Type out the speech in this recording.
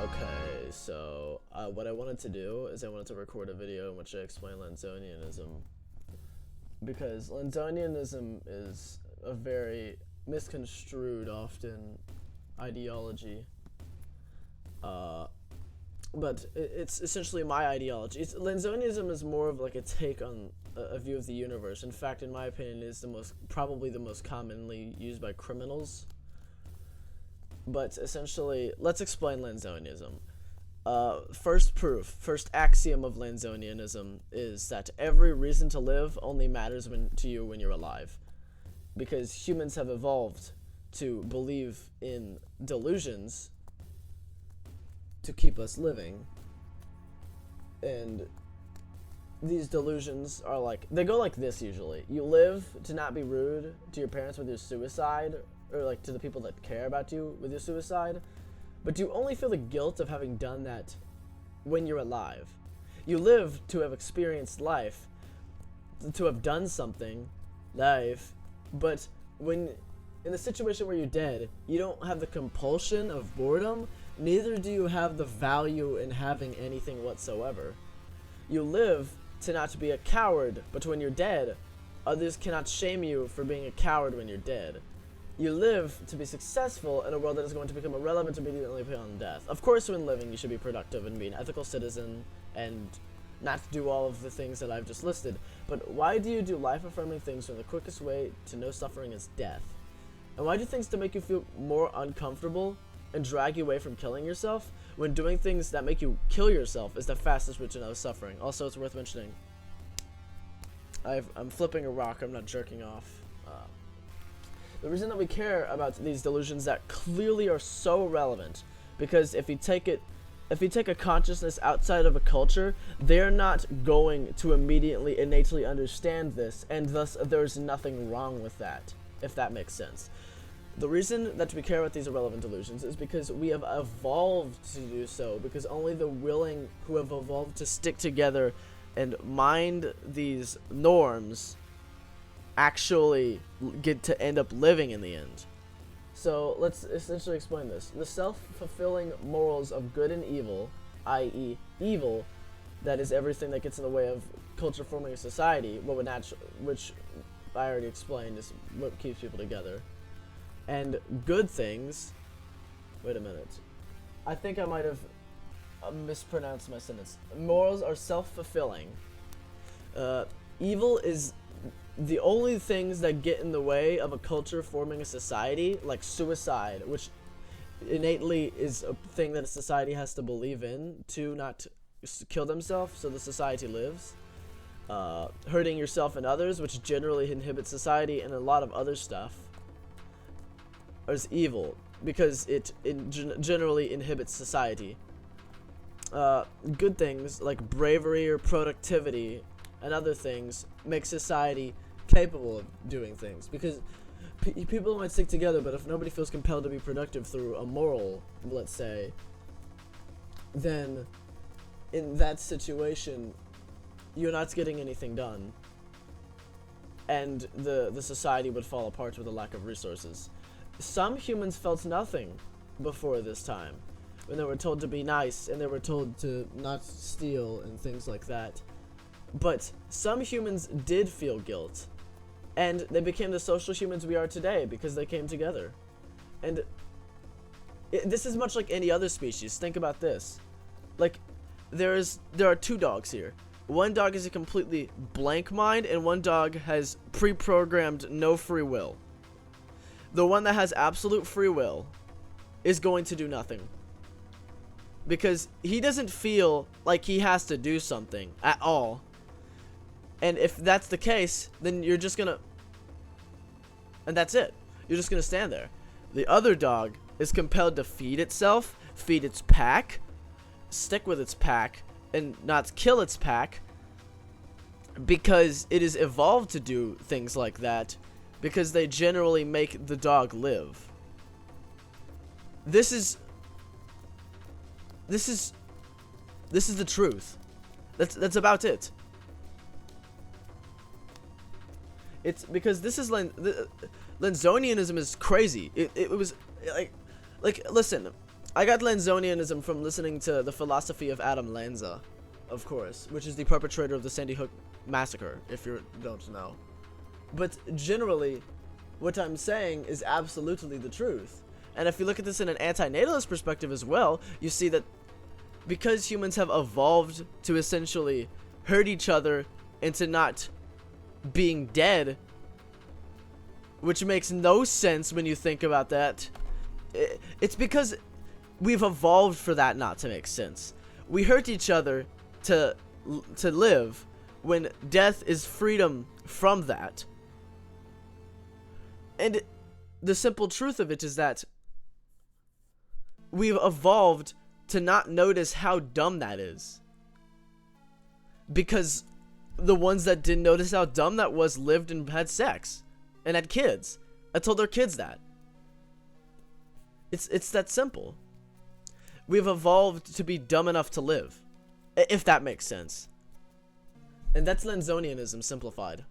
Okay, so what I wanted to do is I wanted to record a video in which I explain Lanzonianism, because Lanzonianism is a very misconstrued, often, ideology, but it's essentially my ideology. Lanzonianism is more of like a take on a view of the universe. In fact, in my opinion, it is probably the most commonly used by criminals. But essentially, let's explain Lanzonianism. First axiom of Lanzonianism is that every reason to live only matters to you when you're alive. Because humans have evolved to believe in delusions to keep us living. And these delusions are they go like this usually. You live to not be rude to your parents with your suicide, or like to the people that care about you with your suicide, but you only feel the guilt of having done that when you're alive. You live to have experienced life, to have done something, life, but when in the situation where you're dead, you don't have the compulsion of boredom, neither do you have the value in having anything whatsoever. You live to not be a coward, but when you're dead, others cannot shame you for being a coward when you're dead. You live to be successful in a world that is going to become irrelevant immediately upon death. Of course, when living, you should be productive and be an ethical citizen and not do all of the things that I've just listed. But why do you do life-affirming things when the quickest way to no suffering is death? And why do things to make you feel more uncomfortable and drag you away from killing yourself when doing things that make you kill yourself is the fastest route to no suffering? Also, it's worth mentioning, I'm flipping a rock, I'm not jerking off. The reason that we care about these delusions that clearly are so relevant, because if you take a consciousness outside of a culture, they're not going to immediately innately understand this, and thus there's nothing wrong with that, if that makes sense. The reason that we care about these irrelevant delusions is because we have evolved to do so, because only the willing who have evolved to stick together and mind these norms actually get to end up living in the end. So let's essentially explain this. The self-fulfilling morals of good and evil, i.e. evil, that is everything that gets in the way of culture forming a society, which I already explained is what keeps people together. And good things, wait a minute, I think I might have mispronounced my sentence. Morals are self-fulfilling. Evil is the only things that get in the way of a culture forming a society, like suicide, which innately is a thing that a society has to believe in to not kill themselves so the society lives. Hurting yourself and others, which generally inhibits society, and a lot of other stuff, is evil because it generally inhibits society. Good things like bravery or productivity and other things make society capable of doing things, because people might stick together, but if nobody feels compelled to be productive through a moral, let's say, then in that situation you're not getting anything done, and the society would fall apart with a lack of resources. Some humans felt nothing before this time, when they were told to be nice and they were told to not steal and things like that. But some humans did feel guilt, and they became the social humans we are today because they came together. And this is much like any other species. Think about this. Like, there are two dogs here. One dog is a completely blank mind, and one dog has pre-programmed no free will. The one that has absolute free will is going to do nothing, because he doesn't feel like he has to do something at all. And if that's the case, then you're just gonna, and that's it. You're just gonna stand there. The other dog is compelled to feed itself, feed its pack, stick with its pack, and not kill its pack, because it is evolved to do things like that, because they generally make the dog live. This is the truth. That's about it. It's because this is Lanzonianism is crazy. It was like listen, I got Lanzonianism from listening to the philosophy of Adam Lanza, of course, which is the perpetrator of the Sandy Hook massacre, if you don't know. But generally, what I'm saying is absolutely the truth. And if you look at this in an anti-natalist perspective as well, you see that because humans have evolved to essentially hurt each other into not being dead, which makes no sense when you think about that. It's because we've evolved for that not to make sense. We hurt each other to live, when death is freedom from that. And the simple truth of it is that we've evolved to not notice how dumb that is. Because the ones that didn't notice how dumb that was lived and had sex and had kids. I told their kids that. It's that simple. We've evolved to be dumb enough to live, if that makes sense. And that's Lanzonianism simplified.